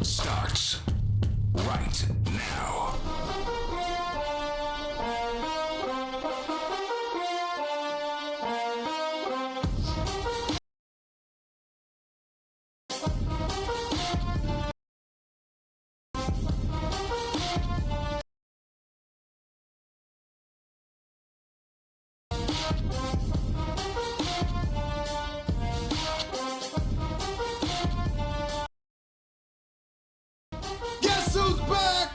starts right now. Guess who's back?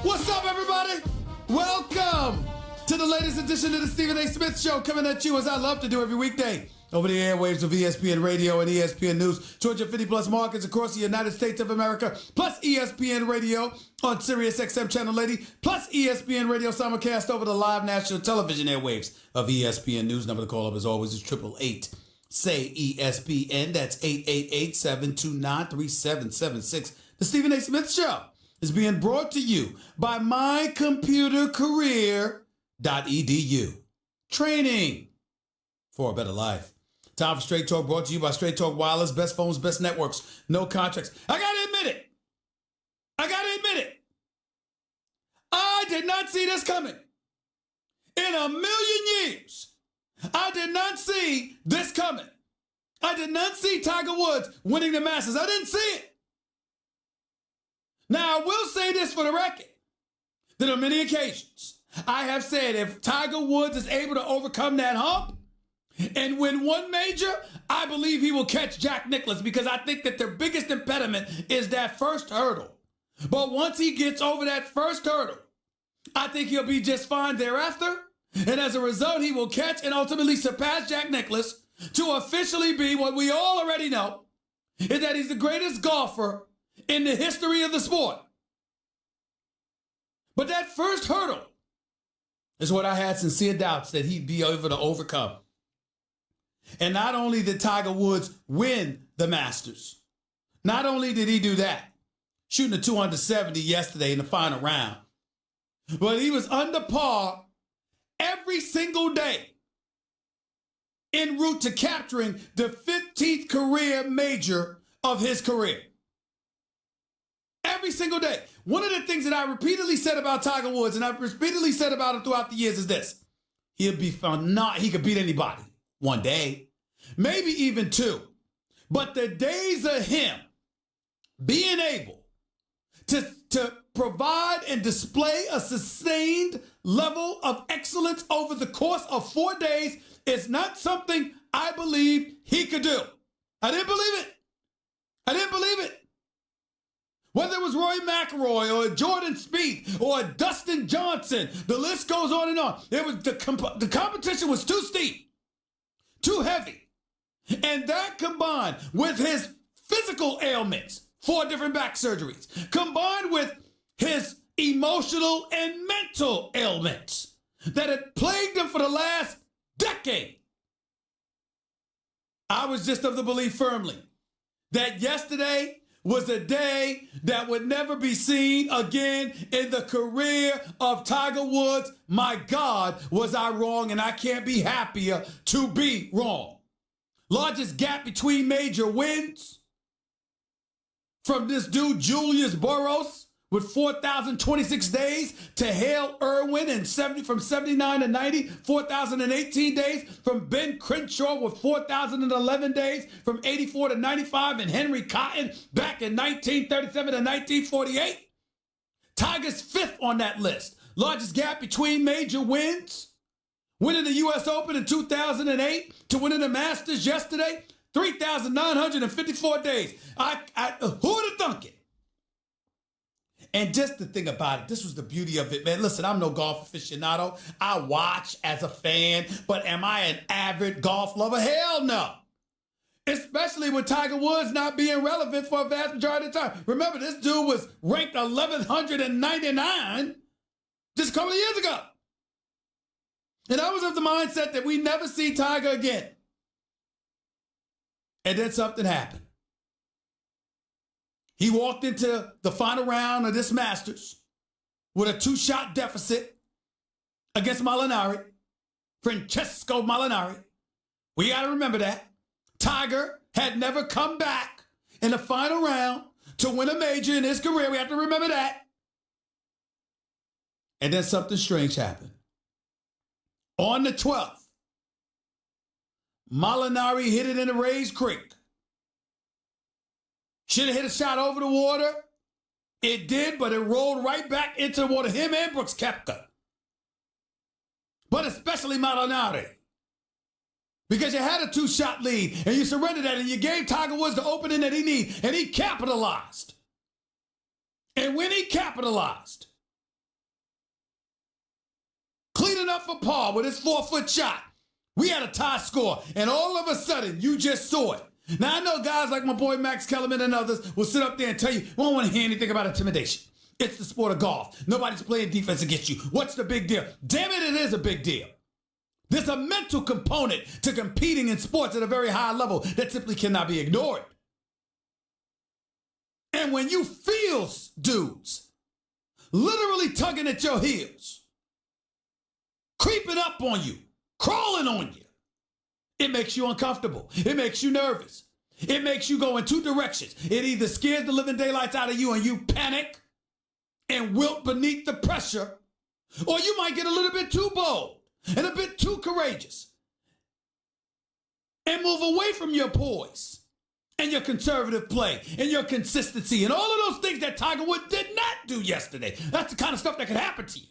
What's up, everybody? Welcome to the latest edition of the Stephen A. Smith Show, coming at you as I love to do every weekday over the airwaves of ESPN Radio and ESPN News, 250 plus markets across the United States of America, plus ESPN Radio on Sirius XM Channel 80, plus ESPN Radio simulcast over the live national television airwaves of ESPN News. Number to call up as always is 888 say ESPN. That's 888-729-3776. The Stephen A. Smith Show is being brought to you by mycomputercareer.edu. Training for a better life. Time for Straight Talk, brought to you by Straight Talk Wireless. Best phones, best networks, no contracts. I gotta admit it. I did not see this coming. In a million years, I did not see this coming. I did not see Tiger Woods winning the Masters. I didn't see it. Now, I will say this for the record, that on many occasions, I have said if Tiger Woods is able to overcome that hump and win one major, I believe he will catch Jack Nicklaus, because I think that their biggest impediment is that first hurdle. But once he gets over that first hurdle, I think he'll be just fine thereafter. And as a result, he will catch and ultimately surpass Jack Nicklaus to officially be what we all already know, is that he's the greatest golfer in the history of the sport. But that first hurdle is what I had sincere doubts that he'd be able to overcome. And not only did Tiger Woods win the Masters, not only did he do that, shooting a 270 yesterday in the final round, but he was under par every single day en route to capturing the 15th career major of his career. Every single day. One of the things that I repeatedly said about Tiger Woods, and I've repeatedly said about him throughout the years, is this: he could beat anybody one day, maybe even two. But the days of him being able to provide and display a sustained level of excellence over the course of 4 days is not something I believe he could do. I didn't believe it. Whether it was Rory McIlroy or Jordan Spieth or Dustin Johnson, the list goes on and on. It was the competition was too steep, too heavy. And that combined with his physical ailments, 4 different back surgeries, combined with his emotional and mental ailments that had plagued him for the last decade, I was just of the belief firmly that yesterday was a day that would never be seen again in the career of Tiger Woods. My God, was I wrong, and I can't be happier to be wrong. Largest gap between major wins from this dude, Julius Boros, with 4,026 days, to Hale Irwin from 79 to 90, 4,018 days, from Ben Crenshaw with 4,011 days, from 84 to 95, and Henry Cotton back in 1937 to 1948. Tiger's 5th on that list. Largest gap between major wins, winning the U.S. Open in 2008 to winning the Masters yesterday, 3,954 days. Who would have thunk it? And just the thing about it, this was the beauty of it, man. Listen, I'm no golf aficionado. I watch as a fan, but am I an avid golf lover? Hell no. Especially with Tiger Woods not being relevant for a vast majority of the time. Remember, this dude was ranked 1,199 just a couple of years ago. And I was of the mindset that we never see Tiger again. And then something happened. He walked into the final round of this Masters with a 2-shot deficit against Molinari, Francesco Molinari. We got to remember that. Tiger had never come back in the final round to win a major in his career. We have to remember that. And then something strange happened. On the 12th, Molinari hit it in the Rays Creek. Should have hit a shot over the water. It did, but it rolled right back into the water. Him and Brooks Koepka. But especially Molinari. Because you had a 2-shot lead, and you surrendered that, and you gave Tiger Woods the opening that he needed, and he capitalized. And when he capitalized, cleaning up for par with his 4-foot shot, we had a tie score, and all of a sudden, you just saw it. Now, I know guys like my boy Max Kellerman and others will sit up there and tell you, we don't want to hear anything about intimidation. It's the sport of golf. Nobody's playing defense against you. What's the big deal? Damn it, it is a big deal. There's a mental component to competing in sports at a very high level that simply cannot be ignored. And when you feel dudes literally tugging at your heels, creeping up on you, crawling on you, it makes you uncomfortable. It makes you nervous. It makes you go in two directions. It either scares the living daylights out of you and you panic and wilt beneath the pressure, or you might get a little bit too bold and a bit too courageous and move away from your poise and your conservative play and your consistency and all of those things that Tiger Woods did not do yesterday. That's the kind of stuff that could happen to you.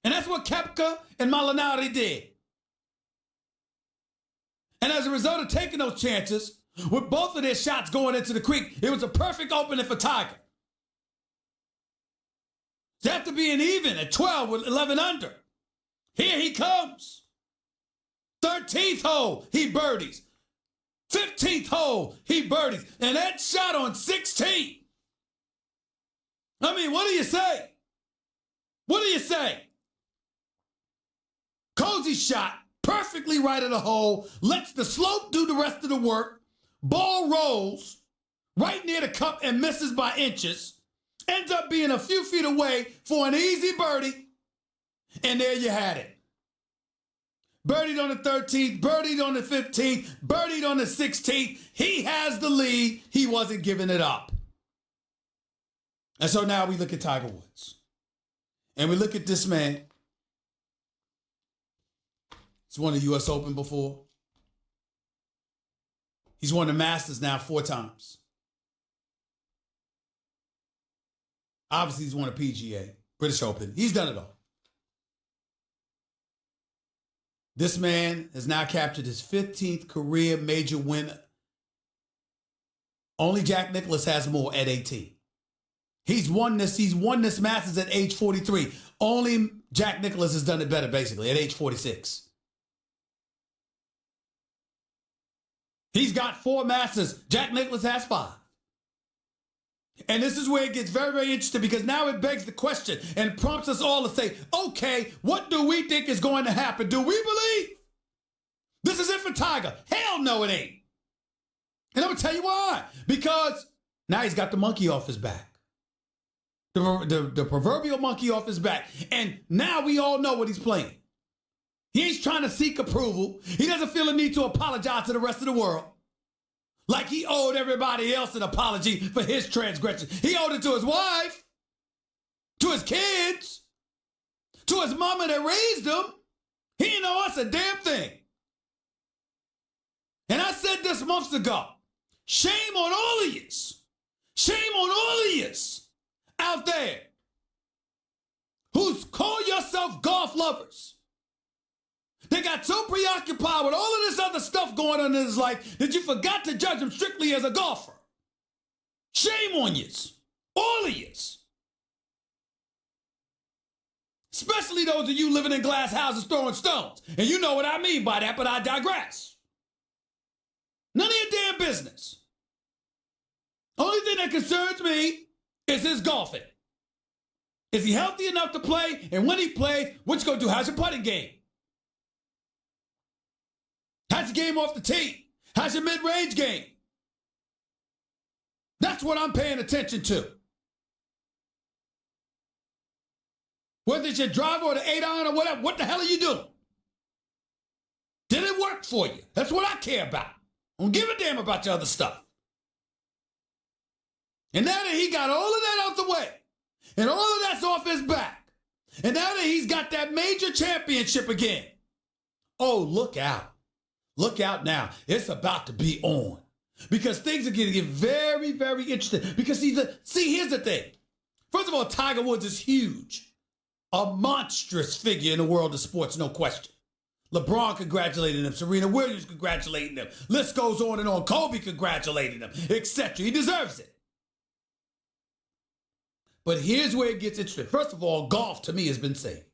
And that's what Koepka and Molinari did. And as a result of taking those chances, with both of their shots going into the creek, it was a perfect opening for Tiger. After being even at 12 with 11 under, here he comes. 13th hole, he birdies. 15th hole, he birdies. And that shot on 16. I mean, what do you say? What do you say? Cozy shot, perfectly right of the hole, lets the slope do the rest of the work. Ball rolls right near the cup and misses by inches. Ends up being a few feet away for an easy birdie. And there you had it. Birdied on the 13th, birdied on the 15th, birdied on the 16th. He has the lead. He wasn't giving it up. And so now we look at Tiger Woods. And we look at this man. He's won the U.S. Open before. He's won the Masters now 4 times. Obviously, he's won a PGA, British Open. He's done it all. This man has now captured his 15th career major win. Only Jack Nicklaus has more at 18. He's won this Masters at age 43. Only Jack Nicklaus has done it better, basically, at age 46. He's got 4 Masters. Jack Nicklaus has 5. And this is where it gets very, very interesting, because now it begs the question and prompts us all to say, okay, what do we think is going to happen? Do we believe this is it for Tiger? Hell no, it ain't. And I'm going to tell you why. Because now he's got the monkey off his back. The proverbial monkey off his back. And now we all know what he's playing. He's trying to seek approval. He doesn't feel a need to apologize to the rest of the world. Like he owed everybody else an apology for his transgression. He owed it to his wife, to his kids, to his mama that raised him. He didn't owe us a damn thing. And I said this months ago, shame on all of yous. Shame on all of yous out there who's call yourself golf lovers. They got so preoccupied with all of this other stuff going on in his life that you forgot to judge him strictly as a golfer. Shame on yous. All of yous. Especially those of you living in glass houses throwing stones. And you know what I mean by that, but I digress. None of your damn business. Only thing that concerns me is his golfing. Is he healthy enough to play? And when he plays, what you gonna do? How's your putting game? How's your game off the tee? How's your mid-range game? That's what I'm paying attention to. Whether it's your driver or the 8-iron or whatever, what the hell are you doing? Did it work for you? That's what I care about. I don't give a damn about your other stuff. And now that he got all of that out the way, and all of that's off his back, and now that he's got that major championship again, oh, look out. Look out now. It's about to be on. Because things are going to get very, very interesting. Because here's the thing. First of all, Tiger Woods is huge. A monstrous figure in the world of sports, no question. LeBron congratulating him. Serena Williams congratulating him. List goes on and on. Kobe congratulating him, etc. He deserves it. But here's where it gets interesting. First of all, golf to me has been saved.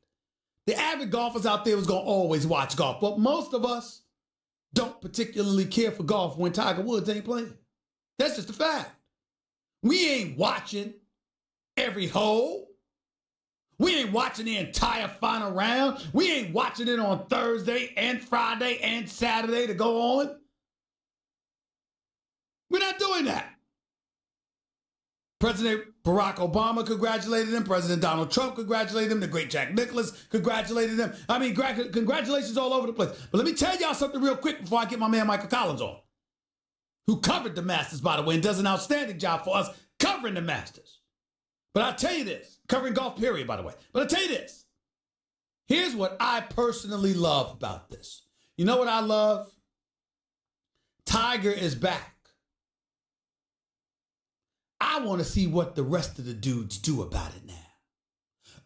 The avid golfers out there was going to always watch golf. But most of us don't particularly care for golf when Tiger Woods ain't playing. That's just a fact. We ain't watching every hole. We ain't watching the entire final round. We ain't watching it on Thursday and Friday and Saturday to go on. We're not doing that. President Barack Obama congratulated him. President Donald Trump congratulated him. The great Jack Nicklaus congratulated him. I mean, congratulations all over the place. But let me tell y'all something real quick before I get my man Michael Collins on, who covered the Masters, by the way, and does an outstanding job for us covering the Masters. But I'll tell you this, covering golf, period, by the way. But I'll tell you this. Here's what I personally love about this. You know what I love? Tiger is back. I want to see what the rest of the dudes do about it now.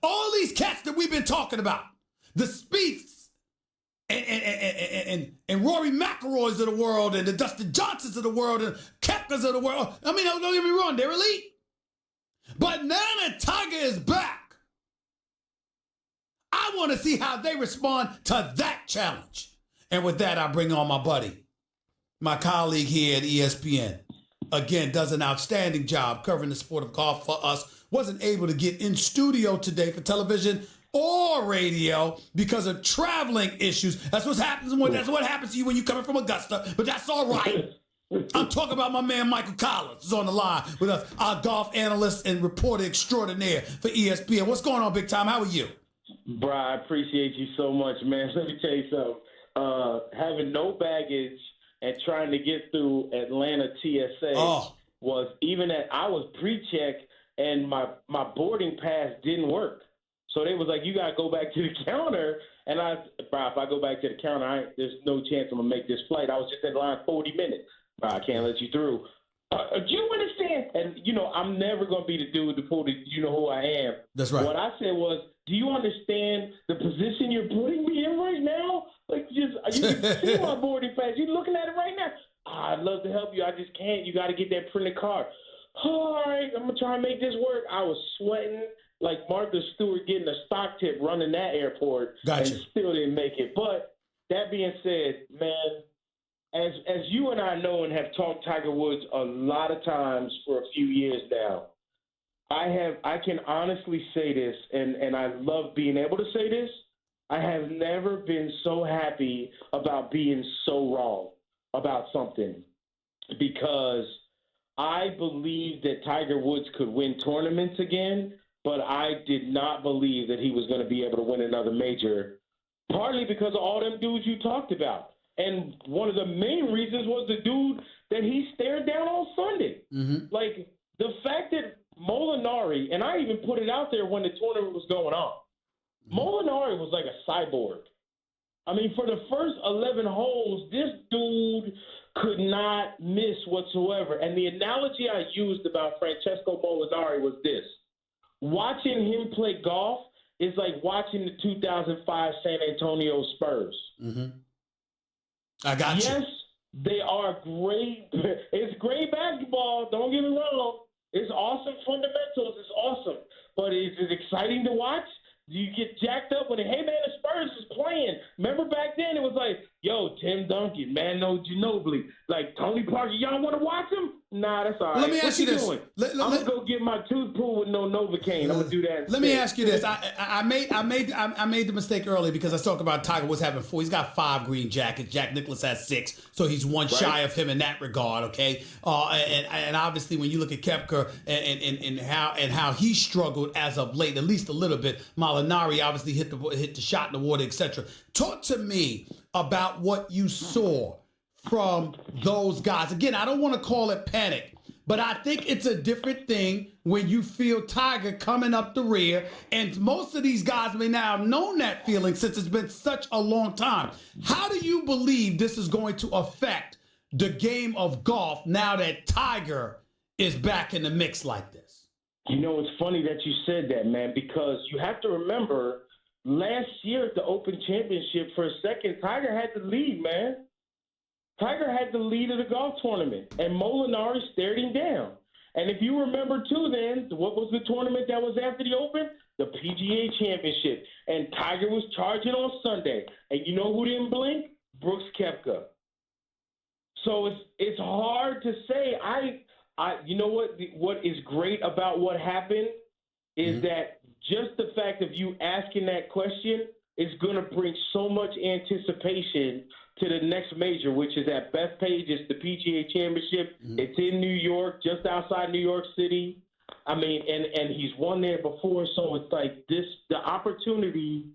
All these cats that we've been talking about, the Spieths and Rory McIlroys of the world and the Dustin Johnsons of the world and Koepkas of the world. I mean, don't get me wrong, they're elite. But now that Tiger is back, I want to see how they respond to that challenge. And with that, I bring on my buddy, my colleague here at ESPN. Again, does an outstanding job covering the sport of golf for us. Wasn't able to get in studio today for television or radio because of traveling issues. That's what happens to you when you're coming from Augusta, but that's all right. I'm talking about my man Michael Collins is on the line with us, our golf analyst and reporter extraordinaire for ESPN. What's going on, Big Time? How are you? Bro, I appreciate you so much, man. Let me tell you something. Having no baggage and trying to get through Atlanta TSA was even at I was pre-check and my boarding pass didn't work. So they was like, you got to go back to the counter. And if I go back to the counter, there's no chance I'm going to make this flight. I was just in line 40 minutes. Bro, I can't let you through. Do you understand? And, I'm never going to be the dude to pull the you know who I am. That's right. What I said was, do you understand the position you're putting me in right now? Like, you can see my boarding pass. You're looking at it right now. I'd love to help you. I just can't. You got to get that printed card. All right, I'm going to try and make this work. I was sweating like Martha Stewart getting a stock tip running that airport. Gotcha. And still didn't make it. But that being said, man, as you and I know and have talked Tiger Woods a lot of times for a few years now, I can honestly say this, and I love being able to say this. I have never been so happy about being so wrong about something, because I believed that Tiger Woods could win tournaments again, but I did not believe that he was going to be able to win another major, partly because of all them dudes you talked about. And one of the main reasons was the dude that he stared down on Sunday. Mm-hmm. Like, the fact that Molinari, and I even put it out there when the tournament was going on, Molinari was like a cyborg. I mean, for the first 11 holes, this dude could not miss whatsoever. And the analogy I used about Francesco Molinari was this. Watching him play golf is like watching the 2005 San Antonio Spurs. Mm-hmm. I got you. Yes, they are great. It's great basketball. Don't get me wrong. It's awesome fundamentals. It's awesome. But is it exciting to watch? Do you get jacked up when, hey, man, the Spurs is playing? Remember back then it was like, yo, Tim Duncan, Manu Ginobili, like Tony Parker, y'all want to watch him? Nah, that's all right. Let me ask you this. I'm going to go get my tooth pulled with no Novocaine. I'm going to do that. Let me ask you this. I made the mistake earlier because I talked about Tiger Woods having 4. He's got 5 green jackets. Jack Nicklaus has 6. So he's one shy of him in that regard, okay? And obviously when you look at Koepka and how he struggled as of late, at least a little bit, Molinari obviously hit the shot in the water, etc. Talk to me about what you saw from those guys. Again, I don't want to call it panic But I think it's a different thing when you feel Tiger coming up the rear. And most of these guys may now have known that feeling since it's been such a long time. How do you believe this is going to affect the game of golf now that Tiger is back in the mix like this? You know, it's funny that you said that, man, because you have to remember last year at the Open Championship for a second, Tiger had the lead, man. Tiger had the lead of the golf tournament, and Molinari stared him down. And if you remember, too, then, what was the tournament that was after the Open? The PGA Championship. And Tiger was charging on Sunday. And you know who didn't blink? Brooks Koepka. So it's hard to say. You know what is great about what happened is that just the fact of you asking that question is going to bring so much anticipation to the next major, which is at Bethpage. It's the PGA Championship. It's in New York, just outside New York City. I mean, and he's won there before, so it's like this, the opportunity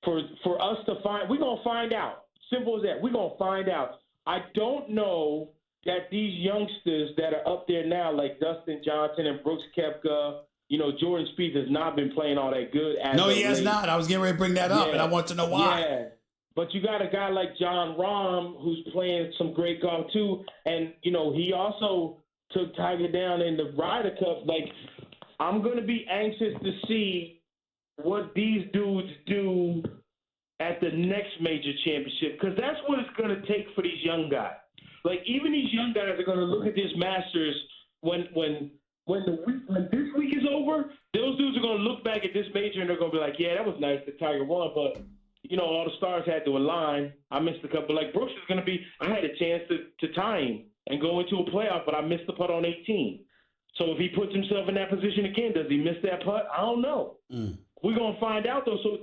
for us to find. We're gonna find out. Simple as that. We're gonna find out. I don't know that these youngsters that are up there now, like Dustin Johnson and Brooks Koepka, you know, Jordan Spieth has not been playing all that good. No, he has not. I was getting ready to bring that up, and I want to know why. Yeah. But you got a guy like John Rahm who's playing some great golf too, and you know he also took Tiger down in the Ryder Cup. Like, I'm going to be anxious to see what these dudes do at the next major championship, because that's what it's going to take for these young guys. Like, even these young guys are going to look at this Masters when this week is over. Those dudes are going to look back at this major and they're going to be like, yeah, that was nice that Tiger won, but you know, all the stars had to align. I missed a couple. Like, Brooks is going to be – I had a chance to tie him and go into a playoff, but I missed the putt on 18. So if he puts himself in that position again, does he miss that putt? I don't know. We're going to find out, though. So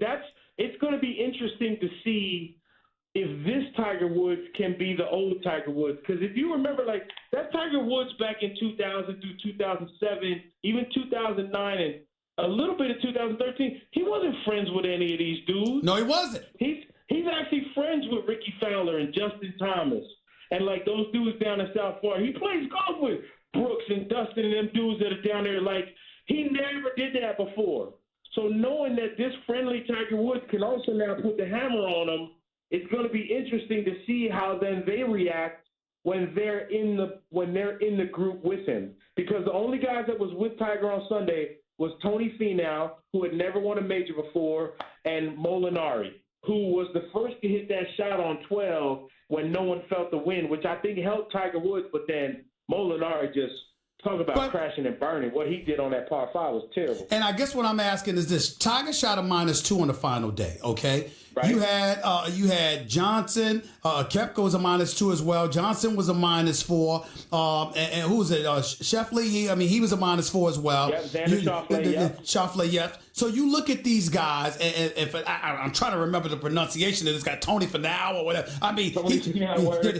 it's going to be interesting to see if this Tiger Woods can be the old Tiger Woods. Because if you remember, like, that Tiger Woods back in 2000 through 2007, even 2009 and – a little bit of 2013, he wasn't friends with any of these dudes. No, he wasn't. He's actually friends with Ricky Fowler and Justin Thomas and, like, those dudes down in South Florida. He plays golf with Brooks and Dustin and them dudes that are down there. Like, he never did that before. So knowing that this friendly Tiger Woods can also now put the hammer on him, it's going to be interesting to see how then they react when they're in the group with him. Because the only guys that was with Tiger on Sunday was Tony Finau, who had never won a major before, and Molinari, who was the first to hit that shot on 12 when no one felt the wind, which I think helped Tiger Woods. But then Molinari just talk about crashing and burning. What he did on that par 5 was terrible. And I guess what I'm asking is this: Tiger shot a -2 on the final day. Okay, right. You had Johnson. Koepka was a -2 as well. Johnson was a -4. And who was it? Scheffler. He was a -4 as well. Yep, Xander Schauffele. Schauffele, yes. So you look at these guys, and if I'm trying to remember the pronunciation of this guy, Tony Finau or whatever. I mean,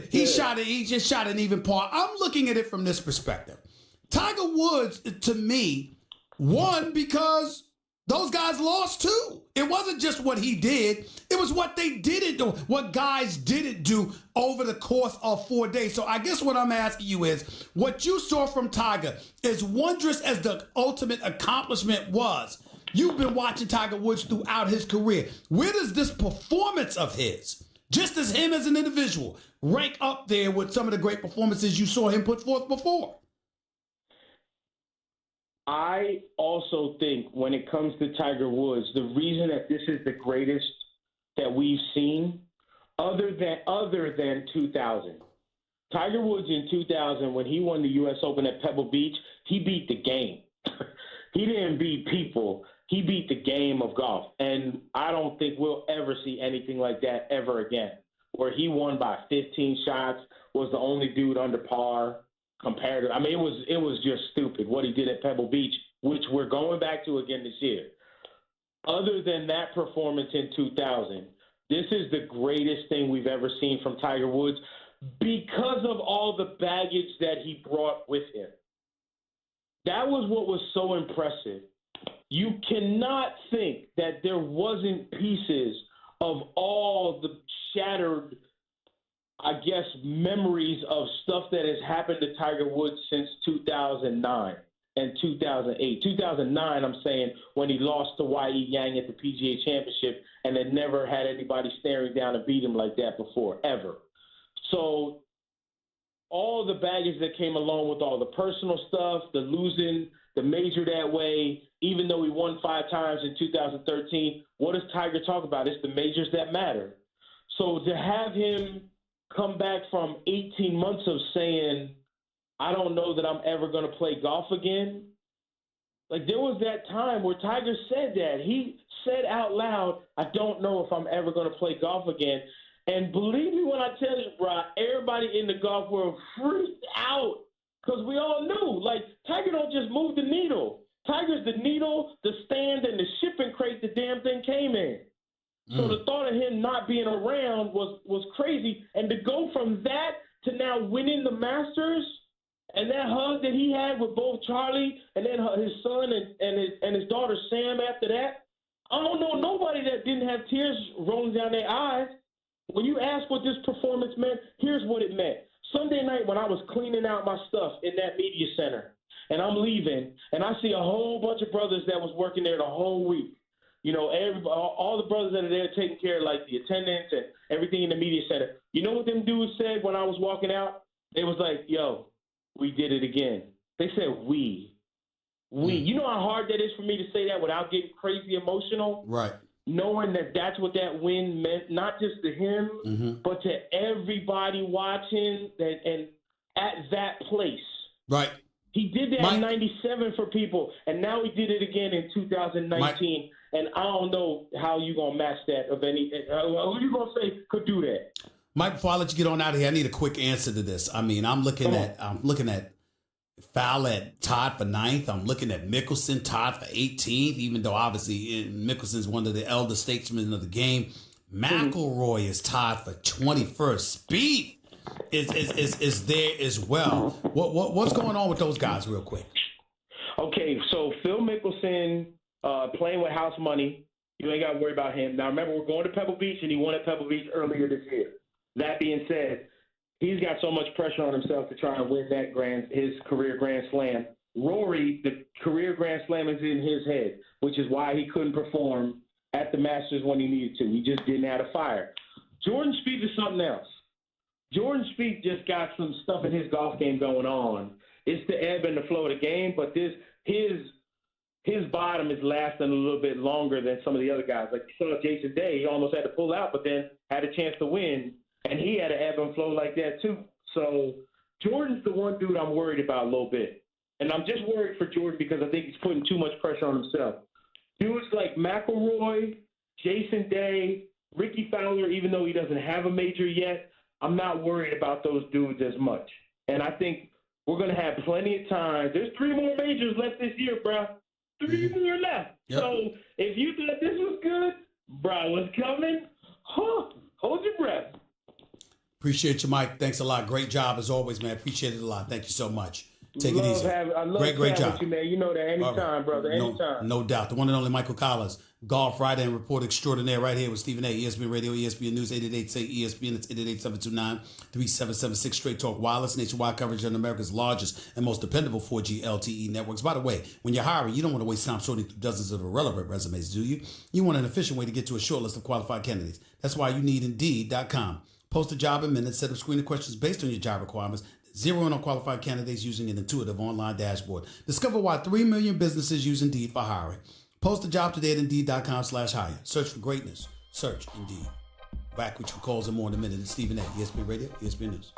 he shot it. He just shot an even par. I'm looking at it from this perspective. Tiger Woods, to me, won because those guys lost too. It wasn't just what he did. It was what they didn't do, what guys didn't do over the course of 4 days. So I guess what I'm asking you is, what you saw from Tiger, as wondrous as the ultimate accomplishment was, you've been watching Tiger Woods throughout his career. Where does this performance of his, just as him as an individual, rank up there with some of the great performances you saw him put forth before? I also think when it comes to Tiger Woods, the reason that this is the greatest that we've seen, other than 2000, Tiger Woods in 2000, when he won the U.S. Open at Pebble Beach, he beat the game. He didn't beat people. He beat the game of golf. And I don't think we'll ever see anything like that ever again, where he won by 15 shots, was the only dude under par. Compared to, it was just stupid what he did at Pebble Beach, which we're going back to again this year. Other than that performance in 2000, this is the greatest thing we've ever seen from Tiger Woods because of all the baggage that he brought with him. That was what was so impressive. You cannot think that there wasn't pieces of all the shattered I guess, memories of stuff that has happened to Tiger Woods since 2009 and 2008. 2009, I'm saying, when he lost to Y.E. Yang at the PGA Championship and had never had anybody staring down and beat him like that before, ever. So all the baggage that came along with all the personal stuff, the losing the major that way, even though he won 5 times in 2013, what does Tiger talk about? It's the majors that matter. So to have him come back from 18 months of saying, I don't know that I'm ever going to play golf again. Like, there was that time where Tiger said that. He said out loud, I don't know if I'm ever going to play golf again. And believe me when I tell you, bro, everybody in the golf world freaked out because we all knew, like, Tiger don't just move the needle. Tiger's the needle, the stand, and the shipping crate the damn thing came in. So the thought of him not being around was crazy. And to go from that to now winning the Masters and that hug that he had with both Charlie and then his son and his daughter Sam after that, I don't know nobody that didn't have tears rolling down their eyes. When you ask what this performance meant, here's what it meant. Sunday night when I was cleaning out my stuff in that media center and I'm leaving and I see a whole bunch of brothers that was working there the whole week. You know, all the brothers that are there taking care of, like, the attendance and everything in the media center. You know what them dudes said when I was walking out? They was like, yo, we did it again. They said we. You know how hard that is for me to say that without getting crazy emotional? Right. Knowing that that's what that win meant, not just to him, but to everybody watching and at that place. Right. He did that in 97 for people, and now he did it again in 2019. And I don't know how you going to match that of any – who you going to say could do that? Mike, before I let you get on out of here, I need a quick answer to this. I mean, I'm looking at Fowler tied for 9th. I'm looking at Mickelson tied for 18th, even though obviously Mickelson's one of the elder statesmen of the game. McIlroy is tied for 21st. Spieth is there as well. What's going on with those guys real quick? Okay, so Phil Mickelson playing with house money. You ain't got to worry about him. Now, remember, we're going to Pebble Beach, and he won at Pebble Beach earlier this year. That being said, he's got so much pressure on himself to try and win his career Grand Slam. Rory, the career Grand Slam is in his head, which is why he couldn't perform at the Masters when he needed to. He just didn't have a fire. Jordan Spieth is something else. Jordan Spieth just got some stuff in his golf game going on. It's the ebb and the flow of the game, but his bottom is lasting a little bit longer than some of the other guys. Like you saw Jason Day, he almost had to pull out, but then had a chance to win, and he had an ebb and flow like that too. So Jordan's the one dude I'm worried about a little bit. And I'm just worried for Jordan because I think he's putting too much pressure on himself. Dudes like McIlroy, Jason Day, Ricky Fowler, even though he doesn't have a major yet, I'm not worried about those dudes as much. And I think we're going to have plenty of time. There's 3 more majors left this year, bro. 3 more left. Yep. So if you thought this was good, bro, what's coming? Hold your breath. Appreciate you, Mike. Thanks a lot. Great job as always, man. Appreciate it a lot. Thank you so much. Take it easy. I love great job. With you, man. You know that anytime, brother. Anytime. No doubt. The one and only Michael Collins, Golf Writer and Reporter Extraordinaire, right here with Stephen A. ESPN Radio, ESPN News, 888-SAY-ESPN. It's 888-729-3776. Straight Talk Wireless, nationwide coverage on America's largest and most dependable 4G LTE networks. By the way, when you're hiring, you don't want to waste time sorting through dozens of irrelevant resumes, do you? You want an efficient way to get to a short list of qualified candidates. That's why you need Indeed.com. Post a job in minutes, set up screening questions based on your job requirements, zero in on qualified candidates using an intuitive online dashboard. Discover why 3 million businesses use Indeed for hiring. Post a job today at Indeed.com/hire. Search for greatness. Search Indeed. Back with your calls and more in a minute. It's Stephen A. ESPN Radio, ESPN News.